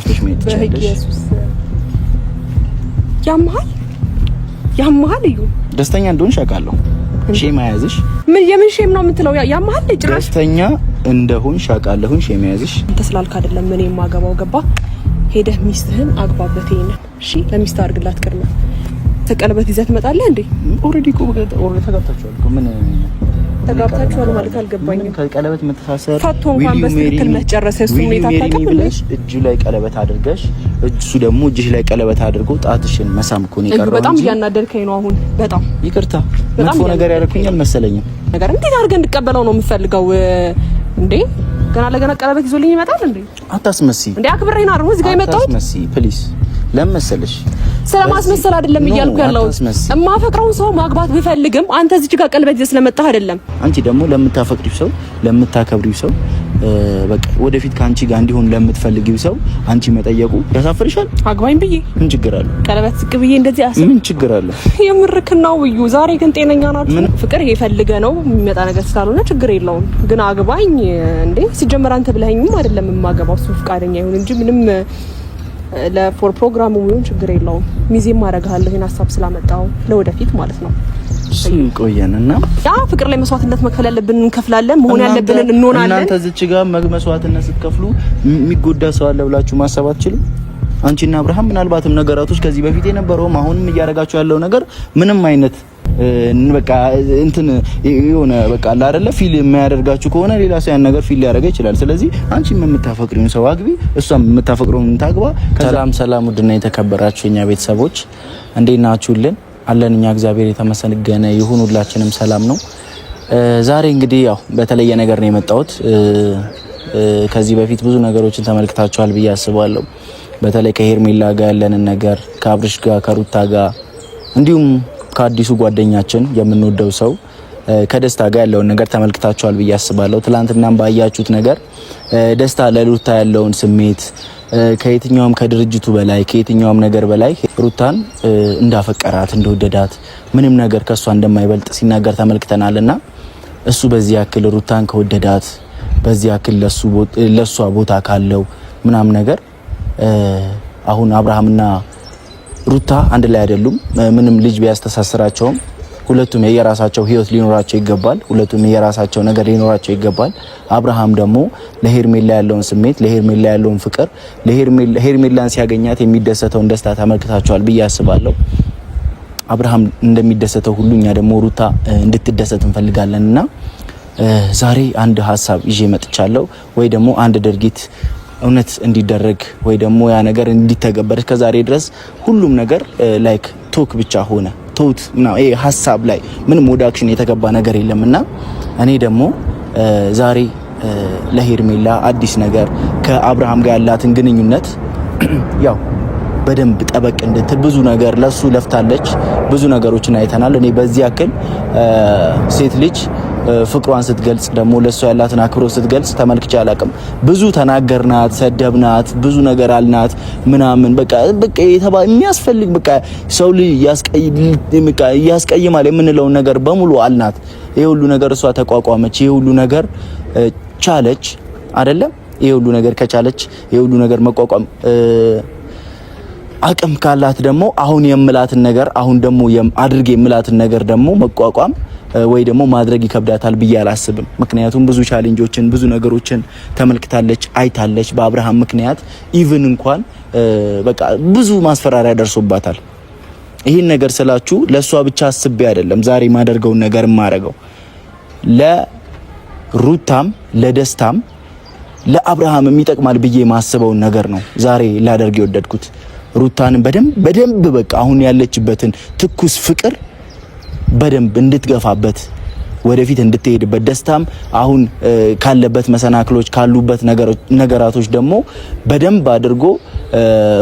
በኢየሱስ ያማል እዩ ደስተኛ እንደሆንሽ አውቃለሁ። ሼም ያያዝሽ ምን የምን ሼም ነው የምትለው? ያማል ጭራሽ ደስተኛ እንደሆንሽ አውቃለሁ። ሼም ያያዝሽ አንተ ስላልክ አይደለም ምን የማገባው ገባ። ሄደህ ሚስትህን አግባበት። ይሄን እሺ ለሚስት አድርግላት ቅድመ ተቀለበት ይዘህ ትመጣለህ እንዴ? ኦሬዲ ተጋብታችኋል እኮ ምን ተጋብታችኋል ማለት አልገባኝም። ከቀለበት መተሳሰር ፈቶ እንኳን በስትክክል መጨረሰ እሱ ሁኔታ ታቀብለሽ እጁ ላይ ቀለበት አድርገሽ እሱ ደግሞ እጅሽ ላይ ቀለበት አድርጎ ጣትሽን መሳም እኮ ነው የቀረው። በጣም እያናደርከኝ ነው አሁን። በጣም ይቅርታ መጥፎ ነገር ያደረኩኝ አልመሰለኝም። ነገር እንዴት አድርገን እንድቀበለው ነው የምፈልገው እንዴ? ገና ለገና ቀለበት ይዞልኝ ይመጣል እንዴ? አታስመሲ እንዴ አክብሬ ነው አይደል እዚህ ጋር የመጣሁት? አታስመሲ ፕሊዝ። ለምመሰልሽ ስለማስመሰል አይደለም እያልኩ ያለው እማፈቅረውን ሰው ማግባት ቢፈልግም አንተ እዚህ ጋር ቀለበት ይዘህ ስለመጣህ አይደለም። አንቺ ደግሞ ለምታፈቅሪው ሰው ለምታከብሪው ሰው በቃ ወደፊት ካንቺ ጋር እንዲሆን ለምትፈልጊው ሰው አንቺ መጠየቁ ያሳፍርሻል? አግባኝ ብዬ ምን ችግር አለ? ቀለበት ዝቅ ብዬ እንደዚህ አስብ ምን ችግር አለ? የምርክናው እዩ ዛሬ ግን ጤነኛ ናችሁ? ፍቅር ይሄ ፈልገ ነው የሚመጣ ነገር ስላልሆነ ችግር የለውም። ግን አግባኝ እንዴ ሲጀመር አንተ ብለኸኝም አይደለም የማገባው እሱ ፍቃደኛ ይሁን እንጂ ምንም ለፎር ፕሮግራሙ ምን ችግር የለውም። ሚዜም አደርግሃለሁ ይሄን ሀሳብ ስላመጣው ለወደፊት ማለት ነው። እሺ ቆየንና ያ ፍቅር ላይ መስዋዕትነት መክፈል ያለብን እንከፍላለን፣ መሆን ያለብንን እንሆናለን። እናንተ እዚች ጋር መስዋዕትነት ስትከፍሉ የሚጎዳ ሰው አለ ብላችሁ ማሰብ አትችሉም? አንቺና አብርሃም ምናልባትም ነገራቶች ከዚህ በፊት የነበረውም አሁንም እያደረጋችሁ ያለው ነገር ምንም አይነት በቃ እንትን የሆነ በቃ አለ አይደለ ፊል የሚያደርጋችሁ ከሆነ ሌላ ሰው ያን ነገር ፊል ሊያደርጋ ይችላል። ስለዚህ አንቺም የምታፈቅሪውን ሰው አግቢ፣ እሷም የምታፈቅረውን ታግባ። ሰላም ውድና የተከበራችሁ እኛ ቤተሰቦች እንዴት ናችሁልን? አለን እኛ እግዚአብሔር የተመሰገነ ይሁን፣ ሁላችንም ሰላም ነው። ዛሬ እንግዲህ ያው በተለየ ነገር ነው የመጣሁት። ከዚህ በፊት ብዙ ነገሮችን ተመልክታችኋል ብዬ አስባለሁ። በተለይ ከሄርሜላ ጋር ያለንን ነገር ከአብርሽ ጋር ከሩታ ጋር እንዲሁም ከአዲሱ ጓደኛችን የምንወደው ሰው ከደስታ ጋር ያለውን ነገር ተመልክታችኋል ብዬ አስባለሁ። ትላንትናም ባያችሁት ነገር ደስታ ለሩታ ያለውን ስሜት ከየትኛውም ከድርጅቱ በላይ ከየትኛውም ነገር በላይ ሩታን እንዳፈቀራት እንደወደዳት ምንም ነገር ከሷ እንደማይበልጥ ሲናገር ተመልክተናልና እሱ በዚህ ያክል ሩታን ከወደዳት በዚህ ያክል ለሷ ቦታ ካለው ምናም ነገር አሁን አብርሃምና ሩታ አንድ ላይ አይደሉም። ምንም ልጅ ቢያስተሳስራቸውም ሁለቱም የየራሳቸው ህይወት ሊኖራቸው ይገባል። ሁለቱም የየራሳቸው ነገር ሊኖራቸው ይገባል። አብርሃም ደግሞ ለሄርሜላ ያለውን ስሜት ለሄርሜላ ያለውን ፍቅር ለሄርሜላን ሲያገኛት የሚደሰተውን ደስታ ተመልክታቸዋል ብዬ አስባለሁ። አብርሃም እንደሚደሰተው ሁሉ እኛ ደግሞ ሩታ እንድትደሰት እንፈልጋለንና ዛሬ አንድ ሀሳብ ይዤ መጥቻለሁ። ወይ ደግሞ አንድ ድርጊት እውነት እንዲደረግ ወይ ደግሞ ያ ነገር እንዲተገበር ከዛሬ ድረስ ሁሉም ነገር ላይክ ቶክ ብቻ ሆነ ቶት ነው። ይሄ ሀሳብ ላይ ምንም ወደ አክሽን የተገባ ነገር የለምና እኔ ደግሞ ዛሬ ለሄርሜላ አዲስ ነገር ከአብርሃም ጋር ያላትን ግንኙነት ያው በደንብ ጠበቅ እንድትል ብዙ ነገር ለሱ ለፍታለች። ብዙ ነገሮችን አይተናል። እኔ በዚህ ያክል ሴት ልጅ ፍቅሯን ስትገልጽ ደግሞ ለሷ ያላትን አክብሮት ስትገልጽ ተመልክቼ አላቅም። ብዙ ተናገርናት፣ ሰደብናት፣ ብዙ ነገር አልናት ምናምን በቃ የሚያስፈልግ በቃ ሰው ልጅ ያስቀይማል የምንለውን ነገር በሙሉ አልናት። ይሄ ሁሉ ነገር እሷ ተቋቋመች። ይሄ ሁሉ ነገር ቻለች አይደለም? ይሄ ሁሉ ነገር ከቻለች ይሄ ሁሉ ነገር መቋቋም አቅም ካላት ደግሞ አሁን የምላትን ነገር አሁን ደግሞ አድርጌ የምላትን ነገር ደግሞ መቋቋም ወይ ደግሞ ማድረግ ይከብዳታል ብዬ አላስብም። ምክንያቱም ብዙ ቻሌንጆችን ብዙ ነገሮችን ተመልክታለች፣ አይታለች። በአብርሃም ምክንያት ኢቭን እንኳን በቃ ብዙ ማስፈራሪያ ደርሶባታል። ይሄን ነገር ስላችሁ ለሷ ብቻ አስቤ አይደለም ዛሬ ማደርገውን ነገር ማረገው ለሩታም ለደስታም ለአብርሃም የሚጠቅማል ብዬ ማስበውን ነገር ነው ዛሬ ላደርግ የወደድኩት። ሩታን በደንብ በቃ አሁን ያለችበትን ትኩስ ፍቅር በደንብ እንድትገፋበት ወደፊት እንድትሄድበት ደስታም አሁን ካለበት መሰናክሎች ካሉበት ነገራቶች ደግሞ በደንብ አድርጎ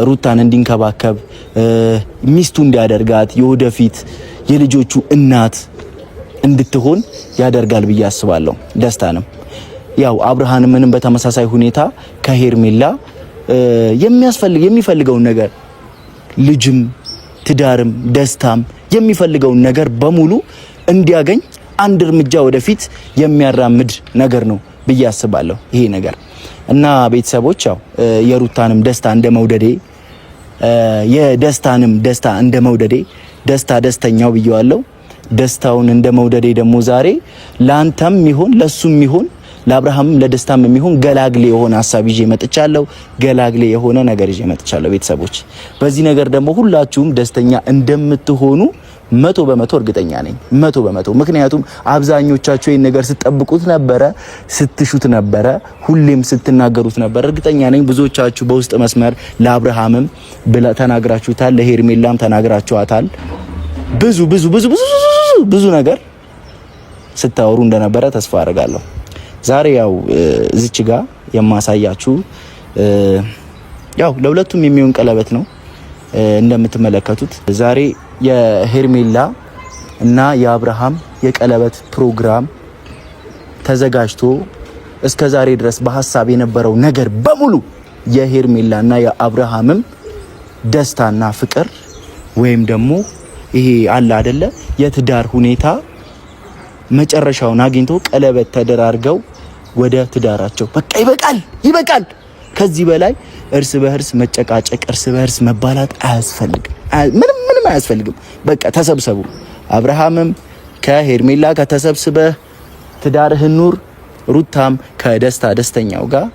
ሩታን እንዲንከባከብ ሚስቱ እንዲያደርጋት የወደፊት የልጆቹ እናት እንድትሆን ያደርጋል ብዬ አስባለሁ። ደስታንም ያው አብርሃምንም በተመሳሳይ ሁኔታ ከሄርሜላ የሚፈልገውን ነገር ልጅም ትዳርም ደስታም የሚፈልገውን ነገር በሙሉ እንዲያገኝ አንድ እርምጃ ወደፊት የሚያራምድ ነገር ነው ብዬ አስባለሁ። ይሄ ነገር እና ቤተሰቦች ያው የሩታንም ደስታ እንደመውደዴ የደስታንም ደስታ እንደመውደዴ ደስታ ደስተኛው ብየዋለሁ። ደስታውን እንደመውደዴ ደግሞ ዛሬ ላንተም ይሁን ለሱም ይሁን ለአብርሃም ለደስታም የሚሆን ገላግሌ የሆነ ሐሳብ ይዤ መጥቻለሁ። ገላግሌ የሆነ ነገር ይዤ መጥቻለሁ። ቤተሰቦች በዚህ ነገር ደግሞ ሁላችሁም ደስተኛ እንደምትሆኑ 100% እርግጠኛ ነኝ። 100%። ምክንያቱም አብዛኞቻችሁ ይሄን ነገር ስትጠብቁት ነበረ፣ ስትሹት ነበረ፣ ሁሌም ስትናገሩት ነበር። እርግጠኛ ነኝ ብዙዎቻችሁ በውስጥ መስመር ለአብርሃምም ተናግራችሁታል፣ ለሄርሜላም ተናግራችኋታል። ብዙ ነገር ስታወሩ እንደነበረ ተስፋ አደርጋለሁ። ዛሬ ያው እዚች ጋር የማሳያችሁ ያው ለሁለቱም የሚሆን ቀለበት ነው። እንደምትመለከቱት ዛሬ የሄርሜላ እና የአብርሃም የቀለበት ፕሮግራም ተዘጋጅቶ እስከ ዛሬ ድረስ በሐሳብ የነበረው ነገር በሙሉ የሄርሜላ እና የአብርሃምም ደስታና ፍቅር ወይም ደግሞ ይሄ አለ አይደለ የትዳር ሁኔታ መጨረሻውን አግኝቶ ቀለበት ተደራርገው ወደ ትዳራቸው በቃ ይበቃል። ከዚህ በላይ እርስ በእርስ መጨቃጨቅ፣ እርስ በእርስ መባላት አያስፈልግም። ምንም አያስፈልግም። በቃ ተሰብሰቡ። አብርሃምም ከሄርሜላ ከተሰብስበህ ትዳርህን ኑር። ሩታም ደስተኛው ጋር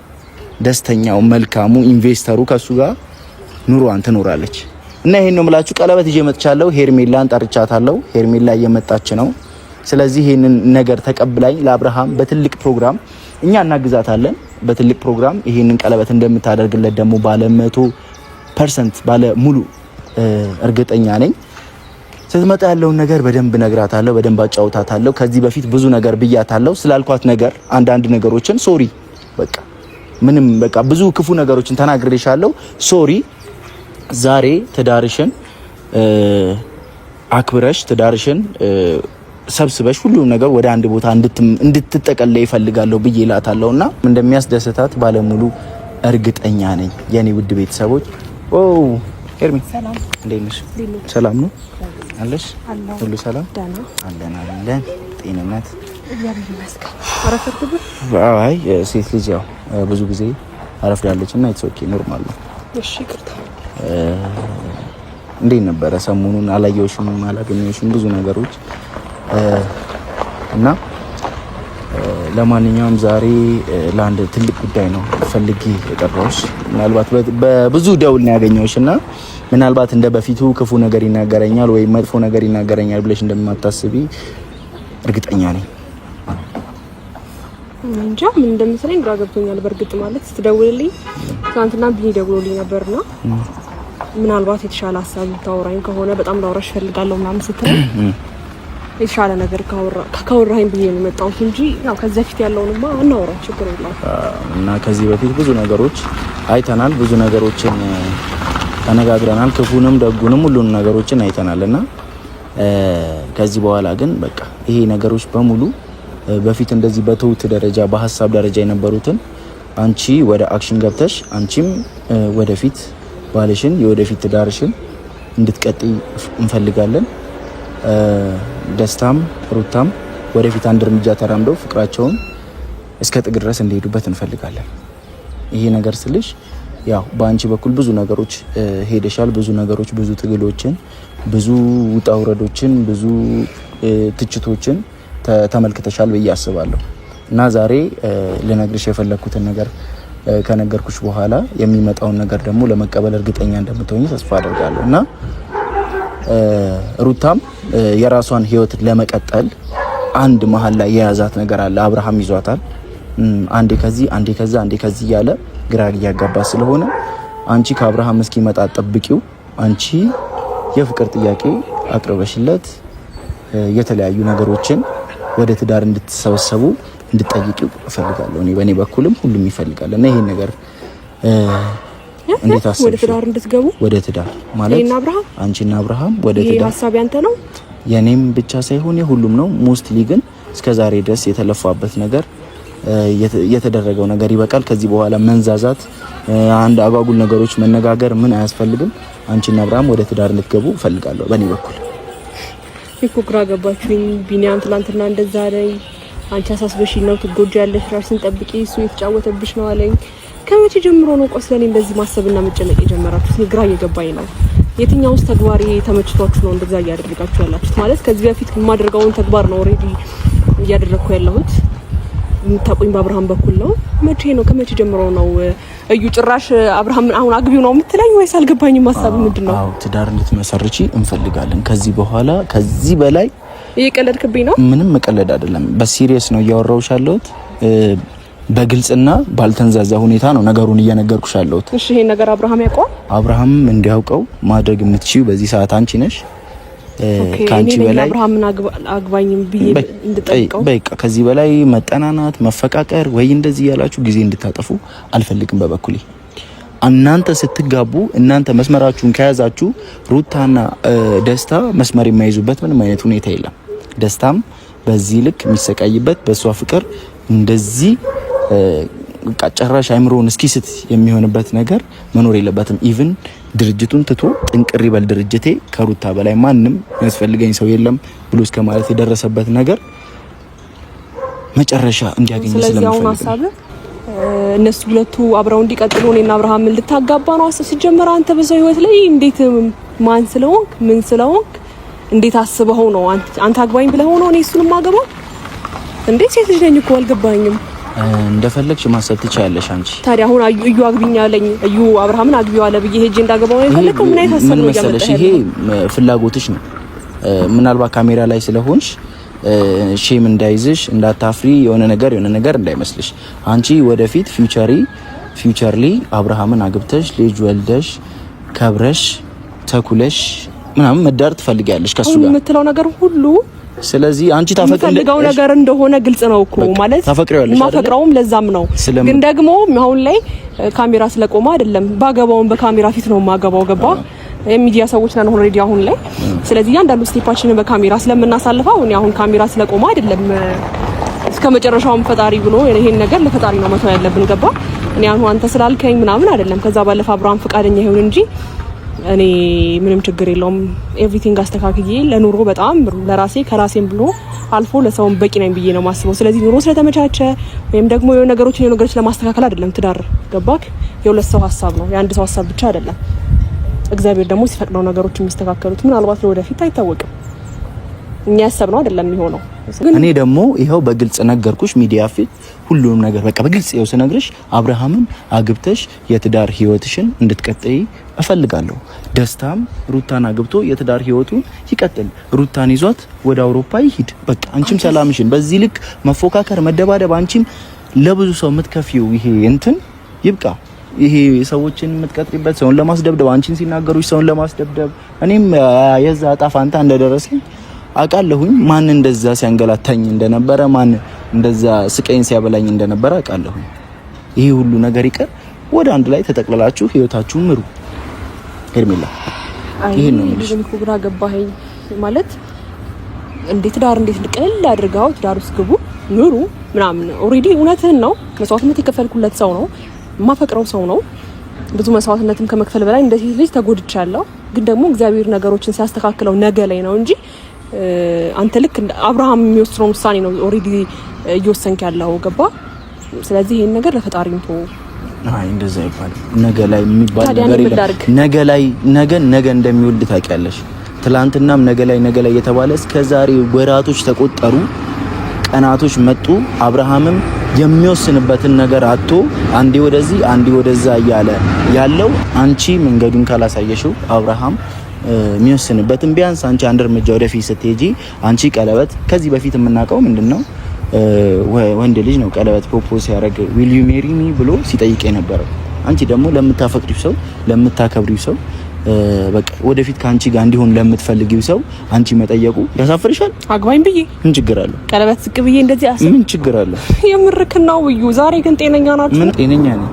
ደስተኛው መልካሙ ኢንቨስተሩ ከሱ ጋር ኑሯን ትኖራለች። እና ይሄን ነው የምላችሁ። ቀለበት ይዤ መጥቻለሁ። ሄርሜላን ጠርቻታለሁ። ሄርሜላ እየመጣች ነው። ስለዚህ ይሄንን ነገር ተቀብላኝ ለአብርሃም በትልቅ ፕሮግራም እኛ እናግዛታለን። በትልቅ ፕሮግራም ይሄንን ቀለበት እንደምታደርግለት ደግሞ ባለ 100% ባለ ሙሉ እርግጠኛ ነኝ። ስትመጣ ያለውን ነገር በደንብ ነግራታለሁ፣ በደንብ አጫውታታለሁ። ከዚህ በፊት ብዙ ነገር ብያታለሁ። ስላልኳት ነገር አንዳንድ ነገሮችን ሶሪ በቃ ብዙ ክፉ ነገሮችን ተናግሬሻለሁ። ሶሪ። ዛሬ ትዳርሽን አክብረሽ ትዳርሽን ሰብስበሽ ሁሉም ነገር ወደ አንድ ቦታ እንድትጠቀለይ ይፈልጋለሁ ብዬ እላታለሁና እንደሚያስደስታት ባለሙሉ እርግጠኛ ነኝ። የኔ ውድ ቤተሰቦች ሄርሚ ሰላም፣ እንዴት ነሽ? ሰላም ነው አለሽ? ሁሉ ሰላም አለን። ጤንነት አይ ሴት ልጅ ያው ብዙ ጊዜ አረፍዳለችና ኢትስ ኦኬ ኖርማል ነው። እሺ ይቅርታ። እንዴት ነበረ ሰሞኑን? አላየሁሽም፣ አላገኘሁሽም ብዙ ነገሮች እና ለማንኛውም ዛሬ ለአንድ ትልቅ ጉዳይ ነው ፈልጌ የጠራሁሽ። ምናልባት በብዙ ደውል ነው ያገኘሁሽ እና ምናልባት እንደ በፊቱ ክፉ ነገር ይናገረኛል ወይም መጥፎ ነገር ይናገረኛል ብለሽ እንደማታስቢ እርግጠኛ ነኝ። እንጃ ምን እንደምትለኝ ግራ ገብቶኛል። በእርግጥ ማለት ስትደውልልኝ ትናንትና ብዬ ደውሎልኝ ነበርና ምናልባት የተሻለ ሀሳብ ታወራኝ ከሆነ በጣም ላወራሽ ፈልጋለሁ ምናምን ስትለኝ የተሻለ ነገር ካወራኝ ብዬ ነው የመጣሁት እንጂ ያው ከዚህ በፊት ያለውንማ እናወራ ችግር የለውም። እና ከዚህ በፊት ብዙ ነገሮች አይተናል፣ ብዙ ነገሮችን ተነጋግረናል፣ ክፉንም ደጉንም ሁሉንም ነገሮችን አይተናልና ከዚህ በኋላ ግን በቃ ይሄ ነገሮች በሙሉ በፊት እንደዚህ በትውት ደረጃ በሀሳብ ደረጃ የነበሩትን አንቺ ወደ አክሽን ገብተሽ አንቺም ወደፊት ባልሽን የወደፊት ትዳርሽን እንድትቀጥይ እንፈልጋለን። ደስታም ሩታም ወደፊት አንድ እርምጃ ተራምደው ፍቅራቸውን እስከ ጥግ ድረስ እንዲሄዱበት እንፈልጋለን። ይሄ ነገር ስልሽ ያው በአንቺ በኩል ብዙ ነገሮች ሄደሻል። ብዙ ነገሮች፣ ብዙ ትግሎችን፣ ብዙ ውጣ ውረዶችን፣ ብዙ ትችቶችን ተመልክተሻል ብዬ አስባለሁ እና ዛሬ ልነግርሽ የፈለኩትን ነገር ከነገርኩሽ በኋላ የሚመጣውን ነገር ደግሞ ለመቀበል እርግጠኛ እንደምትሆኚ ተስፋ አደርጋለሁ እና ሩታም የራሷን ህይወት ለመቀጠል አንድ መሀል ላይ የያዛት ነገር አለ። አብርሃም ይዟታል። አንዴ ከዚህ አንዴ ከዛ አንዴ ከዚህ እያለ ግራ እያጋባ ስለሆነ አንቺ ከአብርሃም እስኪመጣ ጠብቂው። አንቺ የፍቅር ጥያቄ አቅርበሽለት የተለያዩ ነገሮችን ወደ ትዳር እንድትሰበሰቡ እንድትጠይቂው እፈልጋለሁ። እኔ በእኔ በኩልም ሁሉም ይፈልጋል እና ይሄን ነገር እንዴት አሰብሽ? ወደ ትዳር እንድትገቡ ወደ ትዳር ማለት አንቺና አብርሃም ወደ ትዳር። ይሄ ሐሳብ ያንተ ነው የኔም ብቻ ሳይሆን የሁሉም ነው። ሞስትሊ ግን እስከዛሬ ድረስ የተለፋበት ነገር የተደረገው ነገር ይበቃል። ከዚህ በኋላ መንዛዛት፣ አንድ አጓጉል ነገሮች መነጋገር ምን አያስፈልግም። አንቺና አብርሃም ወደ ትዳር እንድትገቡ እፈልጋለሁ በእኔ በኩል። ግራ ገባችሁኝ። ቢኒያም ትላንትና እንደዛ ላይ አንቺ አሳስበሽ ነው ትጎጃለሽ፣ ራስን ጠብቂ፣ እሱ የተጫወተብሽ ነው አለኝ። ከመቼ ጀምሮ ነው ቆስለኔ እንደዚህ ማሰብና መጨነቅ የጀመራችሁት? ግራ እየገባኝ ነው። የትኛውስ ተግባሪ ተመችቷችሁ ነው እንደዛ እያደረጋችሁ ያላችሁት? ማለት ከዚህ በፊት የማደርገውን ተግባር ነው ኦሬዲ እያደረኩ ያለሁት። የምታውቁኝ በአብርሃም በኩል ነው። መቼ ነው ከመቼ ጀምሮ ነው እዩ ጭራሽ አብርሃም አሁን አግቢው ነው የምትለኝ ወይስ አልገባኝም። ሀሳብ ምንድነው? አዎ ትዳር እንድትመሰርቺ እንፈልጋለን። ከዚህ በኋላ ከዚህ በላይ እየቀለድክብኝ ነው? ምንም መቀለድ አይደለም፣ በሲሪየስ ነው እያወራሁሽ ያለሁት። በግልጽና ባልተንዛዛ ሁኔታ ነው ነገሩን እየነገርኩሽ ያለሁት። እሺ ይሄን ነገር አብርሃም ያውቀው? አብርሃም እንዲያውቀው ማድረግ የምትችይው በዚህ ሰዓት አንቺ ነሽ። ካንቺ በላይ አብርሃምን አግባኝም ብዬ እንድጠይቀው በቃ ከዚህ በላይ መጠናናት፣ መፈቃቀር ወይ እንደዚህ ያላችሁ ጊዜ እንድታጠፉ አልፈልግም በበኩሌ። እናንተ ስትጋቡ እናንተ መስመራችሁን ከያዛችሁ ሩታና ደስታ መስመር የማይዙበት ምንም አይነት ሁኔታ የለም። ደስታም በዚህ ልክ የሚሰቃይበት በሷ ፍቅር እንደዚህ ጨራሽ አይምሮን እስኪስት የሚሆንበት ነገር መኖር የለበትም። ኢቭን ድርጅቱን ትቶ ጥንቅር ይበል ድርጅቴ ከሩታ በላይ ማንም የሚያስፈልገኝ ሰው የለም ብሎ እስከ ማለት የደረሰበት ነገር መጨረሻ እንዲያገኝ ስለምፈልግ እነሱ ሁለቱ አብረው እንዲቀጥሉ እኔና አብርሃምን ልታጋባ ነው አስብ። ሲጀመር አንተ በሰው ህይወት ላይ እንዴት ማን ስለሆንክ ምን ስለሆንክ እንዴት አስበው ነው አንተ አግባኝ ብለህ ነው እኔ እሱን ማገባው? እንዴት ሴት ልጅ ነኝ እኮ አልገባኝም። እንደፈለግሽ ማሰብ ትችያለሽ አንቺ። ታዲያ አሁን እዩ አግቢኝ አለኝ፣ እዩ አብርሃምን አግቢው አለ ብዬ ሄጄ እንዳገባው ነው የፈለከው? ምን አይነት ሀሳብ ነው ያመጣህ? ይሄ ፍላጎትሽ ነው። ምናልባት ካሜራ ላይ ስለሆንሽ ሼም እንዳይዝሽ እንዳታፍሪ፣ የሆነ ነገር እንዳይመስልሽ። አንቺ ወደፊት ፊውቸርሊ አብርሃምን አግብተሽ ልጅ ወልደሽ ከብረሽ ተኩለሽ ምናምን መዳር ትፈልጊያለሽ ከሱ ጋር የምትለው ነገር ሁሉ። ስለዚህ አንቺ ታፈቅሪው ነገር እንደሆነ ግልጽ ነው እኮ ማለት ታፈቅሪዋለሽ። ማፈቅራውም ለዛም ነው። ግን ደግሞ አሁን ላይ ካሜራ ስለቆመ አይደለም ባገባውን በካሜራ ፊት ነው ማገባው። ገባ? የሚዲያ ሰዎች ነን ኦልሬዲ አሁን ላይ። ስለዚህ አንዳንዱ ስቴፓችንን በካሜራ ስለምናሳልፈው እኔ አሁን ካሜራ ስለቆመ አይደለም እስከመጨረሻውም ፈጣሪ ብሎ ይሄን ነገር ለፈጣሪ ነው መተው ያለብን። ገባ? እኔ አሁን አንተ ስላልከኝ ምናምን አይደለም። ከዛ ባለፈ አብርሃም ፈቃደኛ ይሁን እንጂ እኔ ምንም ችግር የለውም። ኤቭሪቲንግ አስተካክዬ ለኑሮ በጣም ለራሴ ከራሴም ብሎ አልፎ ለሰውም በቂ ነኝ ብዬ ነው ማስበው። ስለዚህ ኑሮ ስለተመቻቸ ወይም ደግሞ የሆነ ነገሮች ለማስተካከል አይደለም ትዳር። ገባክ? የሁለት ሰው ሀሳብ ነው፣ የአንድ ሰው ሀሳብ ብቻ አይደለም። እግዚአብሔር ደግሞ ሲፈቅደው ነገሮች የሚስተካከሉት ምናልባት ለወደፊት አይታወቅም። እኛ ያሰብነው አይደለም የሚሆነው። እኔ ደግሞ ይሄው በግልጽ ነገርኩሽ፣ ሚዲያ ፊት ሁሉንም ነገር በቃ በግልጽ ይኸው ስነግርሽ አብርሃምን አግብተሽ የትዳር ህይወትሽን እንድትቀጥይ እፈልጋለሁ። ደስታም ሩታን አግብቶ የትዳር ህይወቱን ይቀጥል። ሩታን ይዟት ወደ አውሮፓ ይሂድ። በቃ አንቺም ሰላምሽን በዚህ ልክ መፎካከር፣ መደባደብ፣ አንቺም ለብዙ ሰው የምትከፊው ይሄ እንትን ይብቃ። ይሄ ሰዎችን የምትቀጥሪበት ሰውን ለማስደብደብ፣ አንቺን ሲናገሩሽ ሰውን ለማስደብደብ፣ እኔም የዛ ዕጣ ፋንታ እንደደረሰኝ አውቃለሁኝ። ማን እንደዛ ሲያንገላታኝ እንደነበረ፣ ማን እንደዛ ስቀኝ ሲያበላኝ እንደነበረ አውቃለሁኝ። ይሄ ሁሉ ነገር ይቀር፣ ወደ አንድ ላይ ተጠቅልላችሁ ህይወታችሁን ምሩ። ሄርሜላ ይሄን ነው ልጅ እኮ ግራ ገባኸኝ። ማለት እንዴት ልቀል አድርጋው ትዳር ውስጥ ግቡ ኑሩ ምናምን። ኦሬዲ እውነትህን ነው። መስዋዕትነት የከፈልኩለት ሰው ነው፣ የማፈቅረው ሰው ነው። ብዙ መስዋዕትነትም ከመክፈል በላይ እንደዚህ ልጅ ተጎድቻለሁ። ግን ደግሞ እግዚአብሔር ነገሮችን ሲያስተካክለው ነገ ላይ ነው እንጂ አንተ ልክ አብርሃም የሚወስነው ውሳኔ ነው ኦሬዲ እየወሰንክ ያለው። ገባ? ስለዚህ ይሄን ነገር ለፈጣሪ ነው። አይ እንደዛ ይባላል። ነገ ላይ የሚባል ነገር የለም። ነገ እንደሚወልድ ታውቂያለሽ። ትላንትናም ነገ ላይ የተባለ እስከ ዛሬ ወራቶች ተቆጠሩ፣ ቀናቶች መጡ። አብርሃምም የሚወስንበትን ነገር አጥቶ አንዴ ወደዚህ አንዴ ወደዛ እያለ ያለው አንቺ መንገዱን ካላሳየሽው አብርሃም የሚወስንበትን ቢያንስ አንቺ አንድ እርምጃ ወደፊት ስትሄጂ አንቺ ቀለበት ከዚህ በፊት የምናውቀው ምንድነው ወንድ ልጅ ነው ቀለበት ፕሮፖዝ ያደረገ ዊል ዩ ሜሪ ሚ ብሎ ሲጠይቅ የነበረው። አንቺ ደግሞ ለምታፈቅሪው ሰው ለምታከብሪው ሰው በቃ ወደፊት ካንቺ ጋር እንዲሆን ለምትፈልጊው ሰው አንቺ መጠየቁ ያሳፍርሻል? አግባኝ ብዬ ምን ችግር አለው? ቀለበት ዝቅ ብዬ እንደዚህ አስብ ምን ችግር አለው? የምርክናው እዩ። ዛሬ ግን ጤነኛ ናችሁ? ምን ጤነኛ ነኝ?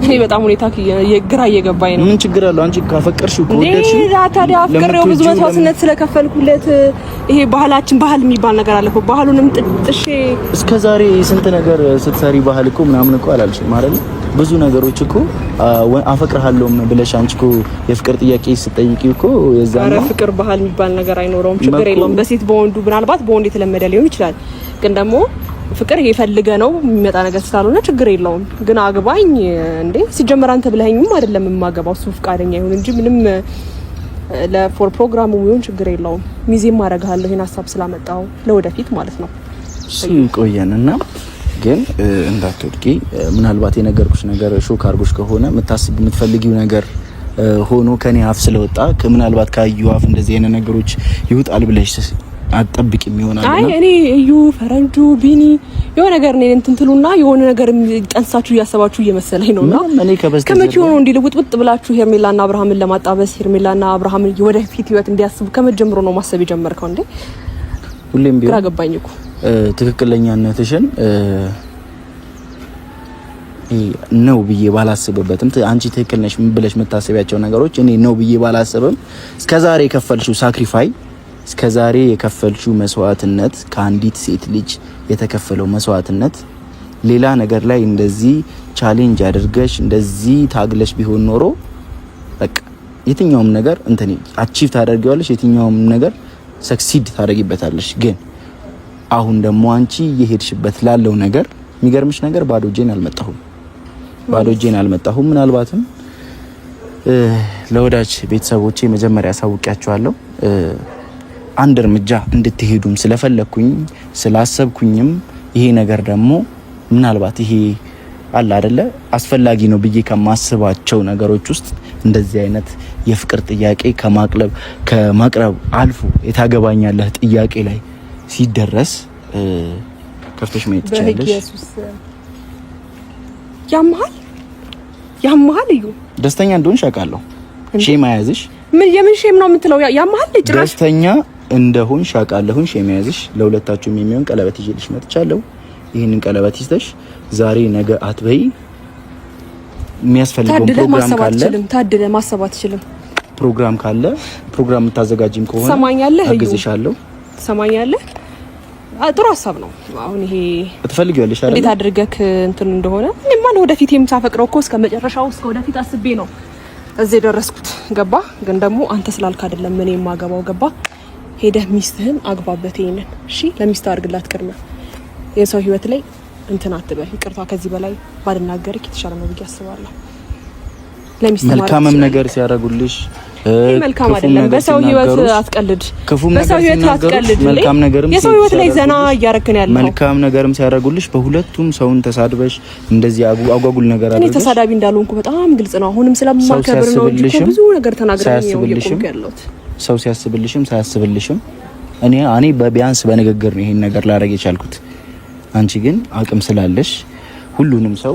እኔ በጣም ሁኔታ የግራ እየገባኝ ነው። ምን ችግር አለው? አንቺ ካፈቀርሽው ከወደድሽ ታዲያ አፍቅሬው ብዙ መስዋዕትነት ስለከፈልኩለት ይሄ ባህላችን ባህል የሚባል ነገር አለ እኮ። ባህሉንም ጥሼ እስከዛሬ ስንት ነገር ስትሰሪ ባህል እኮ ምናምን እኮ አላልሽም አይደል? ብዙ ነገሮች እኮ አፈቅርሃለሁ ብለሽ አንቺ እኮ የፍቅር ጥያቄ ስትጠይቂው እኮ የዛን ፍቅር ባህል የሚባል ነገር አይኖረውም። ችግር የለውም። በሴት በወንዱ ምናልባት በወንድ የተለመደ ሊሆን ይችላል። ግን ደግሞ ፍቅር ይፈልገ ነው የሚመጣ ነገር ስላልሆነ ችግር የለውም። ግን አግባኝ እንዴ ሲጀመር አንተ ብለኸኝም አይደለም የማገባው እሱ ፍቃደኛ ይሁን እንጂ ምንም ለፎር ፕሮግራሙ ይሁን ችግር የለውም። ሚዜም አደርግሃለሁ ይሄን ሀሳብ ስላመጣው ለወደፊት ማለት ነው። እሱ ቆየንና ግን እንዳትወድቂ ምናልባት የነገርኩሽ ነገር ሾክ አድርጎሽ ከሆነ የምትፈልጊው ነገር ሆኖ ከኔ አፍ ስለወጣ ምናልባት ካዩ አፍ እንደዚህ አይነት ነገሮች ይውጣል ብለሽ አትጠብቂም ይሆናል። አይ እኔ እዩ ፈረንጁ ቢኒ የሆነ ነገር ነው እንትንትሉና የሆነ ነገር ጠንሳችሁ እያሰባችሁ እየመሰለኝ ነውና እኔ ከመቼው ነው እንዲልውጥውጥ ብላችሁ ሄርሜላና አብርሃምን ለማጣበስ ሄርሜላና አብርሃምን ወደፊት ህይወት እንዲያስቡ ከመጀመሩ ነው ማሰብ የጀመርከው እንዴ? ሁሌም ቢሆን ግራ ገባኝ እኮ ትክክለኛነትሽን ነው ብዬ ባላስብበትም አንቺ ትክክል ነሽ ብለሽ የምታስቢያቸው ነገሮች እኔ ነው ብዬ ባላስብም እስከዛሬ የከፈልሽው ሳክሪፋይ እስከዛሬ የከፈልሽው መስዋዕትነት ከአንዲት ሴት ልጅ የተከፈለው መስዋዕትነት ሌላ ነገር ላይ እንደዚህ ቻሌንጅ አድርገሽ እንደዚህ ታግለሽ ቢሆን ኖሮ በቃ የትኛውም ነገር እንተኔ አቺቭ ታደርጊዋለሽ፣ የትኛውም ነገር ሰክሲድ ታደርጊበታለሽ። ግን አሁን ደግሞ አንቺ እየሄድሽበት ላለው ነገር የሚገርምሽ ነገር ባዶ እጄን አልመጣሁም። ምናልባትም ለወዳጅ ቤተሰቦቼ መጀመሪያ አሳውቂያቸዋለሁ። አንድ እርምጃ እንድትሄዱም ስለፈለኩኝ ስላሰብኩኝም ይሄ ነገር ደግሞ ምናልባት ይሄ አለ አይደለ አስፈላጊ ነው ብዬ ከማስባቸው ነገሮች ውስጥ እንደዚህ አይነት የፍቅር ጥያቄ ከማቅረብ አልፎ የታገባኛለህ ጥያቄ ላይ ሲደረስ ከፍተሽ ማየት ትችላለሽ። ያማሃል እዩ ደስተኛ እንደሆንሽ አውቃለሁ። ሼም ያዝሽ ምን የምን ሼም ነው የምትለው? ያማሃል ጭራሽ ደስተኛ እንደሆንሽ አውቃለሁ። ሼም ያዝሽ ለሁለታችሁም የሚሆን ቀለበት ይዤልሽ መጥቻለሁ። ይሄንን ቀለበት ይዘሽ ዛሬ ነገ አትበይ። የሚያስፈልገው ፕሮግራም ካለ ታድለ ማሰብ አትችልም። ፕሮግራም ካለ ፕሮግራም የምታዘጋጅም ከሆነ አግዝሻለሁ። ሰማኛለህ? ጥሩ ሀሳብ ነው። አሁን ይሄ ትፈልጊያለሽ አይደል? እንዴት አድርገክ እንትን እንደሆነ እኔማ ወደፊት የምሳፈቅረው እኮ እስከ መጨረሻው እስከ ወደፊት አስቤ ነው እዚህ ደረስኩት። ገባ? ግን ደግሞ አንተ ስላልክ አይደለም ምን የማገባው። ገባ? ሄደህ ሚስትህን አግባበት። ይሄንን እሺ፣ ለሚስት አድርግላት ቅድመ የሰው ህይወት ላይ እንትን አትበል። ይቅርታ ከዚህ በላይ ባልናገርክ የተሻለ ነው ብዬ አስባለሁ። ለሚስት መልካምም ነገር ሲያደርጉልሽ መልካም አይደለም። በሰው ህይወት አትቀልድ። በሰው ህይወት አትቀልድ። መልካም ነገርም የሰው ህይወት ላይ ዘና እያረክን ያለው መልካም ነገርም ሲያደርጉልሽ በሁለቱም ሰውን ተሳድበሽ እንደዚህ አጓጉል ነገር አድርገሽ እኔ ተሳዳቢ እንዳልሆንኩ በጣም ግልጽ ነው። አሁንም ስለማከብር ነው እንጂ ብዙ ነገር ተናግረኝ ነው እየቆምኩ ያለሁት። ሰው ሲያስብልሽም ሳያስብልሽም እኔ በቢያንስ በንግግር ነው ይሄን ነገር ላደርግ የቻልኩት። አንቺ ግን አቅም ስላለሽ ሁሉንም ሰው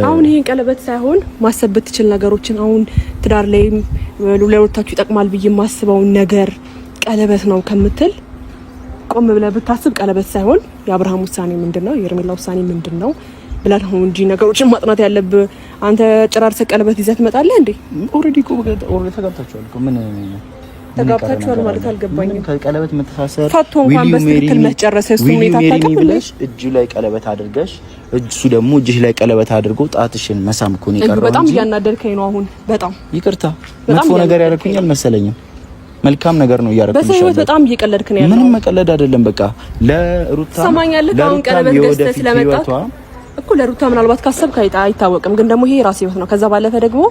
አሁን ይሄን ቀለበት ሳይሆን ማሰብ ብትችል ነገሮችን አሁን ትዳር ላይ ለሁለታችሁ ይጠቅማል ብዬ ማስበውን ነገር ቀለበት ነው ከምትል ቆም ብለህ ብታስብ ቀለበት ሳይሆን የአብርሃም ውሳኔ ምንድነው የሄርሜላ ውሳኔ ምንድነው ብለህ ነው እንጂ ነገሮችን ማጥናት ያለብህ። አንተ ጨራርሰህ ቀለበት ይዘህ ትመጣለህ እንዴ? ኦሬዲ ተጋብታችኋል እኮ ምን ተጋብታችኋል ማለት አልገባኝም። ከቀለበት መተሳሰር ፈቶ እንኳን በስትክክል መጨረሰ እሱ ሁኔታ ታውቃለህ ብለሽ እጁ ላይ ቀለበት አድርገሽ እሱ ደግሞ እጅሽ ላይ ቀለበት አድርጎ ጣትሽን መሳም እኮ ነው የቀረው። በጣም እያናደርከኝ ነው አሁን። በጣም ይቅርታ፣ መጥፎ ነገር ያደረኩኝ አልመሰለኝም። መልካም ነገር ነው እያደረኩኝ። በሰው ህይወት በጣም እየቀለድክ ነው ያለው። ምንም መቀለድ አይደለም። በቃ ለሩታ ሰማኛለህ። አሁን ቀለበት ገዝተህ ስለመጣ እኮ ለሩታ ምናልባት ካሰብክ አይታወቅም፣ ግን ደግሞ ይሄ ራስ ህይወት ነው። ከዛ ባለፈ ደግሞ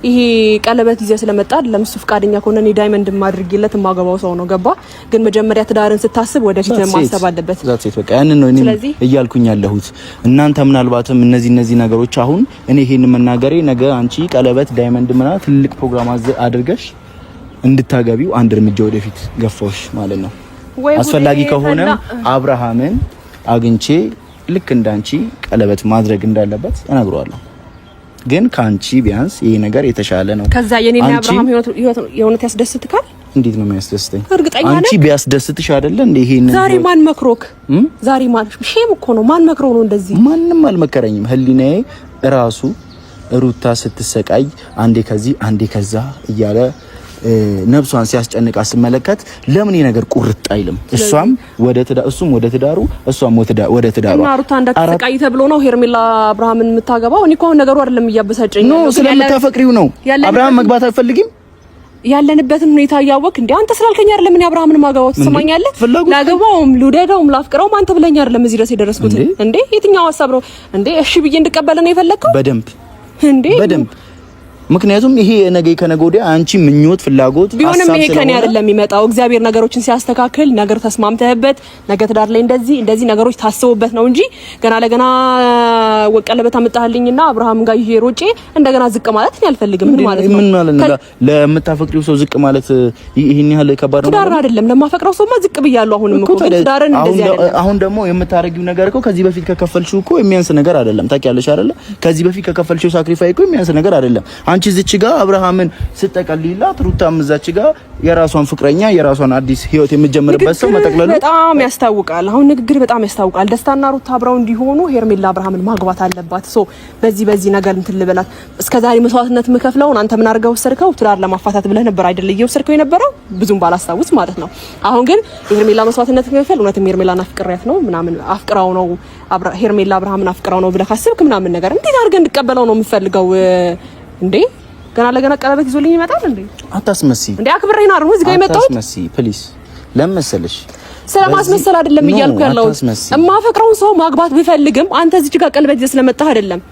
ይሄ ቀለበት ይዘህ ስለመጣ ለምሱ ፍቃደኛ ከሆነ እኔ ዳይመንድ ማድርግለት ማገባው ሰው ነው። ገባ? ግን መጀመሪያ ትዳርን ስታስብ ወደፊት ማሰብ አለበት። ዛት በቃ ያንን ነው እኔ እያልኩኝ ያለሁት። እናንተ ምናልባትም እነዚህ ነገሮች አሁን እኔ ይሄን መናገሬ ነገ አንቺ ቀለበት ዳይመንድ ምናምን ትልቅ ፕሮግራም አድርገሽ እንድታገቢው አንድ እርምጃ ወደፊት ገፋሽ ማለት ነው። አስፈላጊ ከሆነ አብርሃምን አግኝቼ ልክ እንዳንቺ ቀለበት ማድረግ እንዳለበት እነግረዋለሁ። ግን ካንቺ ቢያንስ ይሄ ነገር የተሻለ ነው። ከዛ የኔና አብርሃም የሆነ ያስደስትካል? እንዴት ነው የሚያስደስተኝ? እርግጠኛ ነኝ። አንቺ ቢያስደስትሽ አይደለ እንዴ? ይሄን ዛሬ ማን መክሮክ? ዛሬ ማን ሼም እኮ ነው። ማን መክሮ ነው እንደዚህ? ማንንም አልመከረኝም። ህሊናዬ ራሱ ሩታ ስትሰቃይ አንዴ ከዚህ አንዴ ከዛ እያለ ነብሷን ሲያስጨንቃ ስመለከት ለምን ነገር ቁርጥ አይልም? እሷም እሱም ወደ ትዳሩ እሷም ወደ ትዳሩ እና ሩታ እንዳትሰቃይ ተብሎ ነው ሄርሜላ አብርሃምን የምታገባው። እኔ እኮ ነገሩ አይደለም እያበሳጨኝ ነው። ስለምታፈቅሪው ነው። አብርሃም መግባት አልፈልግም ያለንበትን ሁኔታ ያወቅ እንዴ አንተ ስላልከኝ አይደለም እኔ አብርሃምን ማጋባው ትሰማኛለህ ላገባውም ልውደደውም ላፍቅረውም አንተ ብለኝ አይደለም እዚህ ድረስ የደረስኩት እንዴ የትኛው ሐሳብ ነው እንዴ እሺ ብዬ እንድቀበል ነው የፈለከው በደንብ እንዴ በደንብ ምክንያቱም ይሄ ነገ ከነገ ወዲያ አንቺ ምኞት ፍላጎት ቢሆንም ይሄ ከኔ አይደለም የሚመጣው እግዚአብሔር ነገሮችን ሲያስተካክል ነገር ተስማምተህበት ነገ ትዳር ላይ እንደዚህ ነገሮች ታስበውበት ነው እንጂ ገና ለገና ወቀለበት አመጣህልኝና አብርሃም ጋር ይሄ ሮጬ እንደገና ዝቅ ማለት እኔ አልፈልግም ምን ማለት ነው ለምታፈቅሪው ሰው ዝቅ ማለት ይሄን ያህል ከባድ ነው ትዳር አይደለም ለማፈቅረው ሰውማ ዝቅ ብያለሁ አሁንም እኮ ትዳርን እንደዚህ አይደለም አሁን ደግሞ የምታረጊው ነገር እኮ ከዚህ በፊት ከከፈልሽው እኮ የሚያንስ ነገር አይደለም ታውቂያለሽ አይደለ ከዚህ በፊት ከከፈልሽው ሳክሪፋይ እኮ የሚያንስ ነገር አይደለም አንቺ እዚች ጋር አብርሃምን ስትጠቀልይላት ሩታም እዛች ጋር የራሷን ፍቅረኛ የራሷን አዲስ ህይወት የምትጀምርበት ሰው መጠቅለሉ በጣም ያስታውቃል አሁን ንግግር በጣም ያስታውቃል ደስታና ሩታ አብረው እንዲሆኑ ሄርሜላ አብርሃምን ማግባት አለባት ሶ በዚህ ነገር እንትን ልበላት እስከዛሬ መስዋዕትነት ምከፍለውን አንተ ምን አድርገው ወሰድከው ትዳር ለማፋታት ብለህ ነበር አይደል እየወሰድከው የነበረው ብዙም ባላስታውስ ማለት ነው አሁን ግን የሄርሜላ መስዋዕትነት ከፈል እውነትም ሄርሜላና ፍቅሪያት ነው ምናምን አፍቅራው ነው ሄርሜላ አብርሃምን አፍቅራው ነው ብለህ ካሰብክ ምናምን ነገር እንዴት አድርገህ እንድቀበለው ነው የምፈልገው እንዴ ገና ለገና ቀለበት ይዞልኝ ይመጣል እንዴ አታስመሲ እንዴ አክብሬና ነው እዚህ ጋር የመጣው አታስመሲ ፕሊዝ ለምንሰልሽ ስለማስመሰል አይደለም እያልኩ ያለው እማፈቅረውን ሰው ማግባት ቢፈልግም አንተ እዚህ ጋር ቀለበት ይዘህ ስለመጣህ አይደለም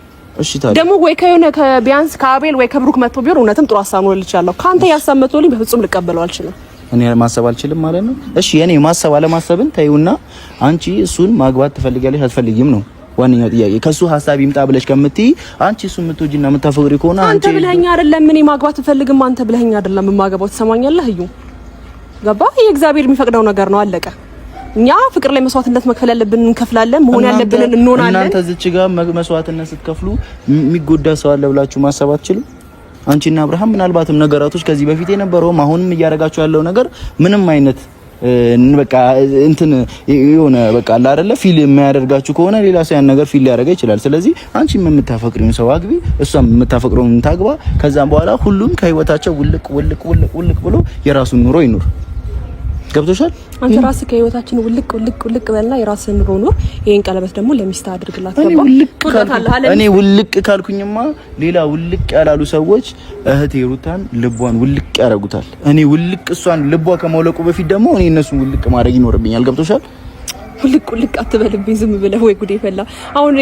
እሺ ታዲያ ደግሞ ወይ ከሆነ ከቢያንስ ከአቤል ወይ ከብሩክ መጥቶ ቢሆን እውነትም ጥሩ ሀሳብ ነው ልቻለሁ ካንተ ያሳብ መጥቶልኝ በፍጹም ልቀበለው አልችልም እኔ ማሰብ አልችልም ማለት ነው እሺ የኔ ማሰብ አለማሰብን ታዩና አንቺ እሱን ማግባት ትፈልጊያለሽ አትፈልጊም ነው ዋንኛው ጥያቄ ከሱ ሐሳብ ይምጣ ብለሽ ከምትይ አንቺ እሱ የምትወጂና የምታፈቅሪ ከሆነ አንተ ብለኸኝ አይደለም እኔ ማግባት ፈልግም አንተ ብለኸኝ አይደለም የማገባው ተሰማኛለህ እዩ ገባ የእግዚአብሔር የሚፈቅደው ነገር ነው አለቀ እኛ ፍቅር ላይ መስዋዕትነት መክፈል ያለብን እንከፍላለን መሆን ያለብን እንሆናለን እናንተ እዚች ጋር መስዋዕትነት ስትከፍሉ የሚጎዳ ሰው አለ ብላችሁ ማሰብ አትችሉም አንቺና አብርሃም ምናልባትም ነገራቶች ከዚህ በፊት የነበረው አሁንም እያረጋችሁ ያለው ነገር ምንም አይነት በቃ እንትን የሆነ በቃ አለ አይደለ ፊል የሚያደርጋችሁ ከሆነ ሌላ ሰው ያን ነገር ፊል ሊያደርጋ ይችላል ስለዚህ አንቺም የምታፈቅሪውን ሰው አግቢ እሷም የምታፈቅረውን ታግባ ከዛም በኋላ ሁሉም ከህይወታቸው ውልቅ ብሎ የራሱን ኑሮ ይኑር ገብቶሻል አንተ ራስህ ከህይወታችን ውልቅ በልና የራስህን ኑሮ ኑር ይሄን ቀለበት ደግሞ ለሚስት አድርግላት ገባ እኔ ውልቅ ካልኩኝማ ሌላ ውልቅ ያላሉ ሰዎች እህቴ ሩታን ልቧን ውልቅ ያረጉታል እኔ ውልቅ እሷን ልቧ ከመውለቁ በፊት ደግሞ እኔ እነሱን ውልቅ ማድረግ ይኖርብኛል ገብቶሻል ውልቅ አትበልብኝ ዝም ብለህ ወይ ጉዴ ፈላ አሁን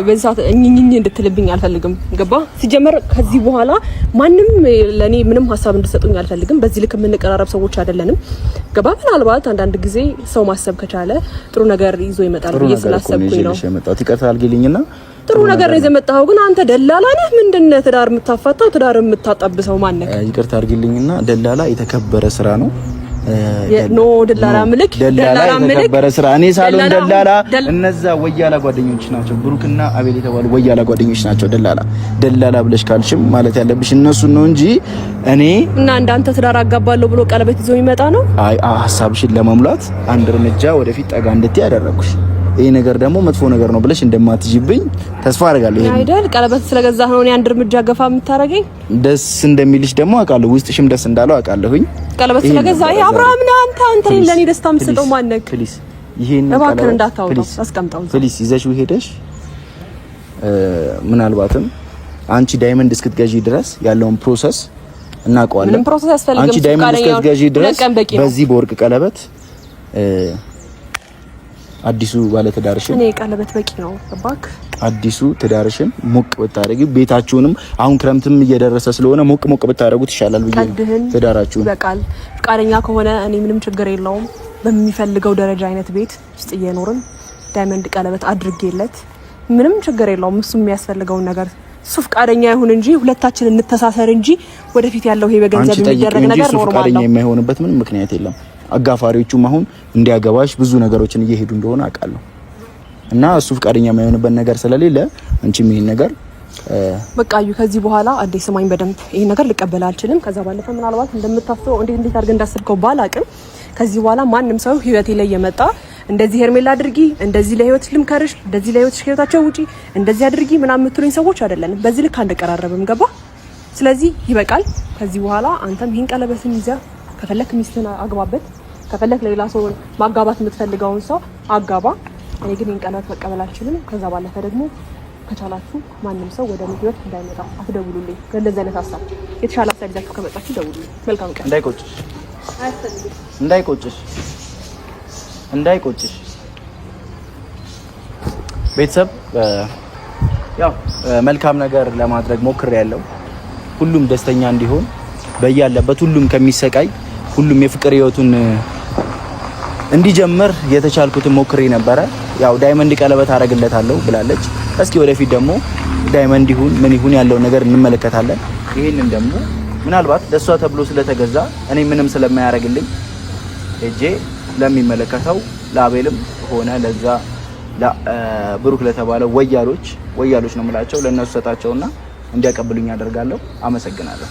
በዛት እኝኝ እንድትልብኝ አልፈልግም ገባ ሲጀመር ከዚህ በኋላ ማንንም ለኔ ምንም ሐሳብ እንድሰጡኝ አልፈልግም በዚህ ልክ የምንቀራረብ ሰዎች አይደለንም ገባ ምናልባት አንዳንድ ጊዜ ሰው ማሰብ ከቻለ ጥሩ ነገር ይዞ ይመጣል ብዬ ስላሰብኩኝ ነው የመጣሁት ይቅርታ አድርጊልኝና ጥሩ ነገር ነው የመጣው ግን አንተ ደላላ ነህ ምንድነው ትዳር የምታፋታው ትዳር የምታጣብሰው ማን ነህ ይቅርታ አድርጊልኝና ደላላ የተከበረ ስራ ነው ኖ ደላላ ምልክ የተከበረ ስራ እኔ ሳሎን ደላላ እነዛ ወያላ ጓደኞች ናቸው ብሩክና አቤል የተባሉ ወያላ ጓደኞች ናቸው ደላላ ብለሽ ካልሽም ማለት ያለብሽ እነሱ ነው እንጂ እኔ እና እንዳንተ ትዳር አጋባለሁ ብሎ ቀለበት ይዞ ይመጣ ነው አይ ሐሳብሽን ለመሙላት አንድ እርምጃ ወደፊት ጠጋ እንድትይ ያደረኩሽ ይሄ ነገር ደግሞ መጥፎ ነገር ነው ብለሽ እንደማትጅብኝ ተስፋ አደርጋለሁ ይሄ አይደል ቀለበት ስለገዛህ ነው እኔ አንድ እርምጃ ገፋ የምታረገኝ ደስ እንደሚልሽ ደግሞ አውቃለሁ ውስጥሽም ደስ እንዳለው አውቃለሁኝ ቀለበት ስለገዛህ ይሄ አብርሃም ነው አንተ ለኔ ደስታ የምትሰጠው ማነክ ፕሊዝ ይሄን ቀለበት እንዳታወጣው አስቀምጣው ፕሊዝ ይዘሽው ሄደሽ ምናልባትም አንቺ ዳይመንድ እስክትገዢ ድረስ ያለውን ፕሮሰስ እናውቀዋለን ምንም ፕሮሰስ ያስፈልግም አንቺ ዳይመንድ እስክትገዢ ድረስ በዚህ በወርቅ ቀለበት አዲሱ ባለ ትዳርሽን እኔ ቀለበት በቂ ነው ባክ አዲሱ ትዳርሽን ሞቅ ብታረጊ ቤታችሁንም አሁን ክረምትም እየደረሰ ስለሆነ ሞቅ ብታረጉት ይሻላል ብዬ ትዳራችሁን በቃል ፍቃደኛ ከሆነ እኔ ምንም ችግር የለውም በሚፈልገው ደረጃ አይነት ቤት ውስጥ እየኖርን ዳይመንድ ቀለበት አድርጌለት ምንም ችግር የለውም እሱ የሚያስፈልገው ነገር እሱ ፍቃደኛ ይሁን እንጂ ሁለታችን እንተሳሰር እንጂ ወደፊት ያለው ይሄ በገንዘብ የሚደረግ ነገር ኖርማል ነው ፍቃደኛ የማይሆንበት ምንም ምክንያት የለም አጋፋሪዎቹም አሁን እንዲያገባሽ ብዙ ነገሮችን እየሄዱ እንደሆነ አውቃለሁ እና እሱ ፍቃደኛ የማይሆንበት ነገር ስለሌለ አንቺም ይሄን ነገር በቃዩ ከዚህ በኋላ አዲስ ሰማኝ በደንብ ይሄን ነገር ልቀበል አልችልም ከዛ ባለፈ ምናልባት እንደምታስበው እንዴት አድርገህ እንዳሰብከው ባላቅም ከዚህ በኋላ ማንንም ሰው ህይወቴ ላይ የመጣ እንደዚህ ሄርሜላ አድርጊ እንደዚህ ለህይወትሽ ልምከርሽ እንደዚህ ለህይወትሽ ህይወታቸው ውጪ እንደዚህ አድርጊ ምናምን የምትሉኝ ሰዎች አይደለንም በዚህ ልክ አንቀራረብም ገባ ስለዚህ ይበቃል ከዚህ በኋላ አንተም ይሄን ቀለበትን ይዘህ ከፈለክ ሚስትን አግባበት ከፈለክ ሌላ ሰው ማጋባት የምትፈልገውን ሰው አጋባ እኔ ግን እንቀላት መቀበል አልችልም ከዛ ባለፈ ደግሞ ከቻላችሁ ማንም ሰው ወደ ህይወት እንዳይመጣ አትደውሉልኝ። እንደዚህ አይነት ሀሳብ የተሻለ ሀሳብ ይዛችሁ ከመጣችሁ ደውሉልኝ። መልካም ቀን። እንዳይቆጭሽ ቤተሰብ ያው መልካም ነገር ለማድረግ ሞክሬያለሁ። ሁሉም ደስተኛ እንዲሆን በያለበት ሁሉም ከሚሰቃይ ሁሉም የፍቅር ህይወቱን እንዲጀምር የተቻልኩትን ሞክሬ ነበረ። ያው ዳይመንድ ቀለበት አረግለታለሁ ብላለች። እስኪ ወደፊት ደግሞ ዳይመንድ ይሁን ምን ይሁን ያለው ነገር እንመለከታለን። ይሄንን ደግሞ ምናልባት ለሷ ተብሎ ስለተገዛ እኔ ምንም ስለማያረግልኝ እጄ ለሚመለከተው ለአቤልም ሆነ ለዛ ብሩክ ለተባለው ወያሎች ነው የምላቸው ለነሱ ሰጣቸውና እንዲያቀብሉኝ አደርጋለሁ። አመሰግናለሁ።